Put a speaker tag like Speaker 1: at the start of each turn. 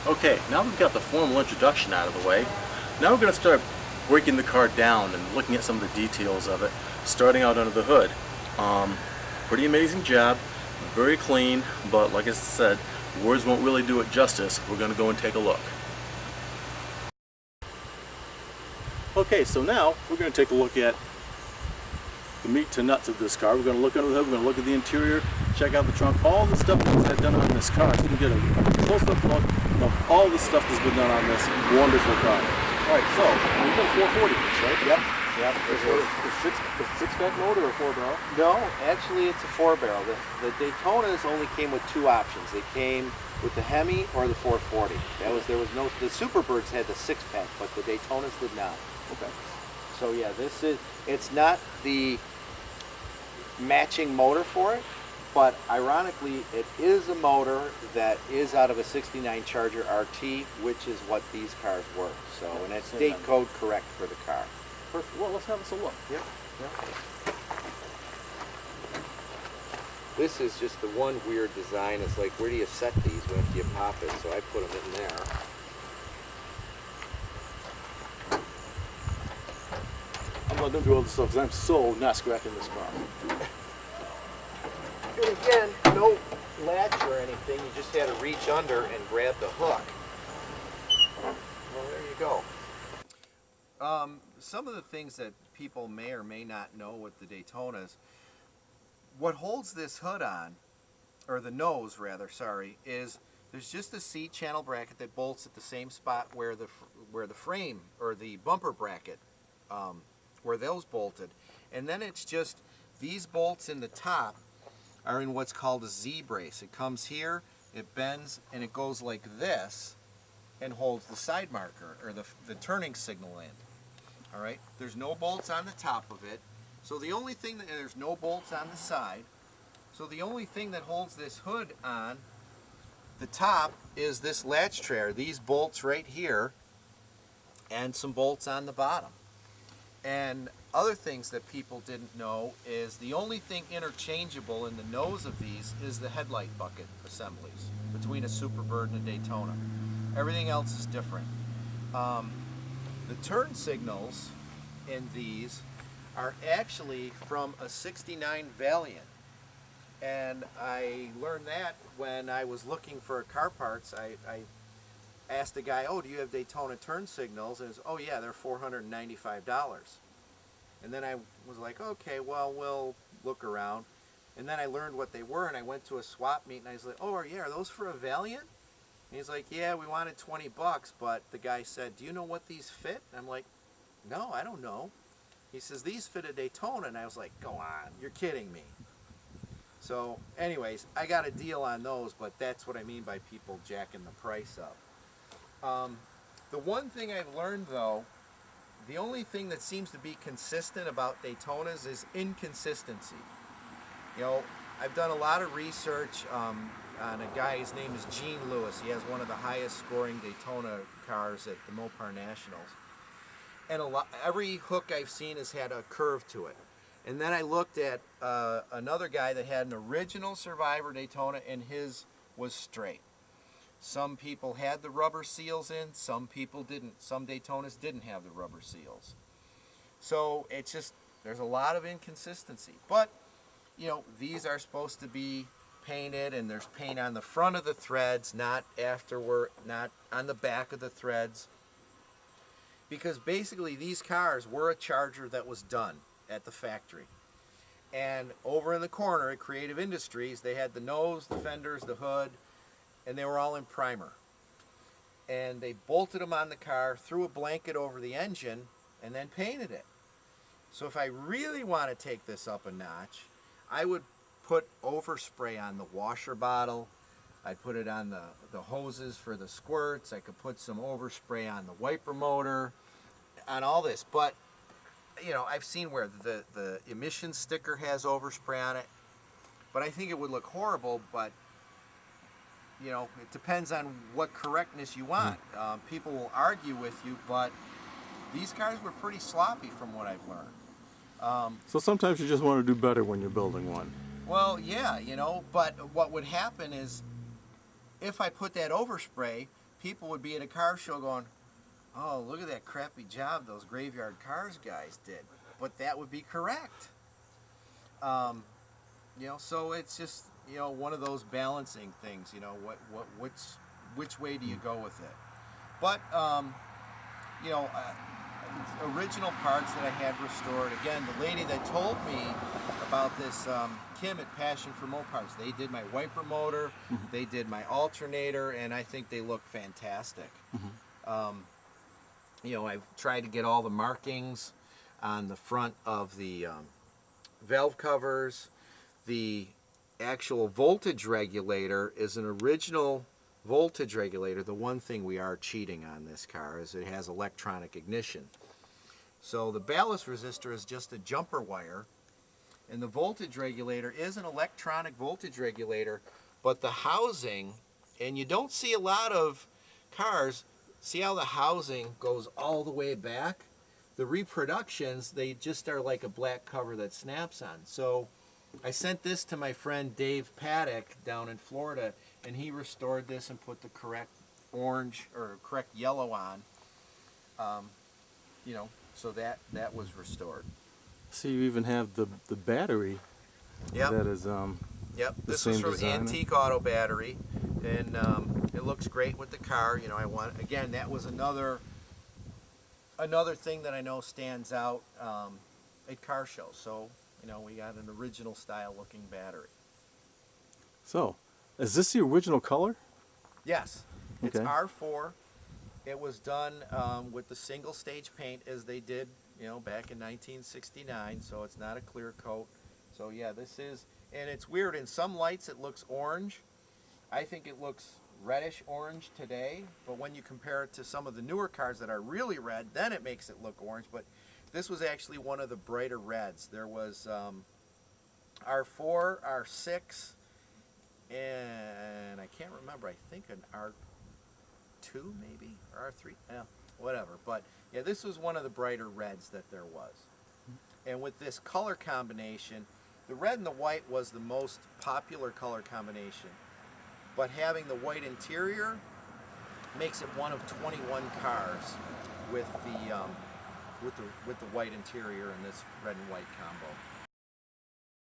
Speaker 1: Okay, now we've got the formal introduction out of the way, now we're going to start breaking the car down and looking at some of the details of it, starting out under the hood. Pretty amazing job, very clean, but like I said, words won't really do it justice. We're going to go and take a look. Okay, so now we're going to take a look at the meat to nuts of this car. We're going to look under the hood, we're going to look at the interior, check out the trunk, all the stuff that's done on this car, so you can get a close-up look of all the stuff that's been done on this wonderful car. Alright, so we've got 440, right?
Speaker 2: Yep.
Speaker 1: Yep. Is it a six-pack motor or a 4-barrel?
Speaker 2: No, actually it's a 4-barrel. The Daytonas only came with two options. They came with the Hemi or the 440. There was no. The Superbirds had the 6-pack, but the Daytonas did not.
Speaker 1: Okay.
Speaker 2: So yeah, it's not the matching motor for it, but ironically it is a motor that is out of a 69 Charger RT, which is what these cars were. So, and it's date code correct for the car.
Speaker 1: Perfect. Well, let's have us a look.
Speaker 2: Yep. This is just the one weird design. It's like, where do you set these after you pop it? So I put them in there.
Speaker 1: I'm not going to do all this stuff because I'm so not scratching this car.
Speaker 2: And again, no latch or anything. You just had to reach under and grab the hook. Well, there you go. Some of the things that people may or may not know with the Daytonas, what holds this hood on, or the nose rather, sorry, is there's just a C channel bracket that bolts at the same spot where the frame or the bumper bracket, where those bolted, and then it's just these bolts in the top are in what's called a Z brace. It comes here, it bends, and it goes like this and holds the side marker or the turning signal in. All right, there's no bolts on the top of it, so the only thing that there's no bolts on the side, so the only thing that holds this hood on the top is this latch tray, these bolts right here, and some bolts on the bottom. And other things that people didn't know is the only thing interchangeable in the nose of these is the headlight bucket assemblies between a Superbird and a Daytona. Everything else is different. The turn signals in these are actually from a 69 Valiant. And I learned that when I was looking for car parts. I asked the guy, oh, do you have Daytona turn signals? And it was, oh yeah, they're $495. And then I was like, okay, well, we'll look around. And then I learned what they were, and I went to a swap meet, and I was like, oh yeah, are those for a Valiant? And he's like, yeah, we wanted 20 bucks, but the guy said, do you know what these fit? And I'm like, no, I don't know. He says, these fit a Daytona, and I was like, go on, you're kidding me. So anyways, I got a deal on those, but that's what I mean by people jacking the price up. The one thing I've learned though, the only thing that seems to be consistent about Daytonas is inconsistency. You know, I've done a lot of research on a guy, his name is Gene Lewis. He has one of the highest scoring Daytona cars at the Mopar Nationals. And every hook I've seen has had a curve to it. And then I looked at another guy that had an original Survivor Daytona, and his was straight. Some people had the rubber seals in, some people didn't. Some Daytonas didn't have the rubber seals. So it's just, there's a lot of inconsistency. But, you know, these are supposed to be painted, and there's paint on the front of the threads, not afterward, not on the back of the threads. Because basically these cars were a Charger that was done at the factory. And over in the corner at Creative Industries, they had the nose, the fenders, the hood, and they were all in primer. And they bolted them on the car, threw a blanket over the engine, and then painted it. So if I really want to take this up a notch, I would put overspray on the washer bottle. I'd put it on the hoses for the squirts. I could put some overspray on the wiper motor, on all this. But you know, I've seen where the emission sticker has overspray on it, but I think it would look horrible. But you know, it depends on what correctness you want. People will argue with you, but these cars were pretty sloppy from what I've learned.
Speaker 1: So sometimes you just want to do better when you're building one.
Speaker 2: Well, yeah, you know, but what would happen is if I put that overspray, people would be at a car show going, oh, look at that crappy job those graveyard cars guys did. But that would be correct. You know, so it's just, you know, one of those balancing things, you know, which way do you go with it? But, you know, original parts that I had restored, again, the lady that told me about this, Kim at Passion for Mopars, they did my wiper motor, they did my alternator, and I think they look fantastic. You know, I've tried to get all the markings on the front of the valve covers. The actual voltage regulator is an original voltage regulator. The one thing we are cheating on this car is it has electronic ignition. So the ballast resistor is just a jumper wire, and the voltage regulator is an electronic voltage regulator, but the housing, and you don't see a lot of cars, see how the housing goes all the way back? The reproductions, they just are like a black cover that snaps on. So I sent this to my friend Dave Paddock down in Florida, and he restored this and put the correct orange or correct yellow on. You know, so that was restored.
Speaker 1: See, you even have the battery.
Speaker 2: Yep.
Speaker 1: That is
Speaker 2: Yep.
Speaker 1: the
Speaker 2: This
Speaker 1: same
Speaker 2: was from
Speaker 1: design.
Speaker 2: Antique Auto Battery, and it looks great with the car. You know, I want, again, that was another thing that I know stands out at car shows. So, you know, we got an original style looking battery.
Speaker 1: So, is this the original color?
Speaker 2: Yes, it's
Speaker 1: Okay.
Speaker 2: R4. It was done with the single stage paint as they did, you know, back in 1969. So it's not a clear coat. So yeah, this is, and it's weird. In some lights it looks orange. I think it looks reddish orange today. But when you compare it to some of the newer cars that are really red, then it makes it look orange. But this was actually one of the brighter reds. There was R4, R6, and I can't remember. I think an R2 maybe, or R3, yeah, whatever. But yeah, this was one of the brighter reds that there was. And with this color combination, the red and the white was the most popular color combination. But having the white interior makes it one of 21 cars with the white interior and this red and white combo.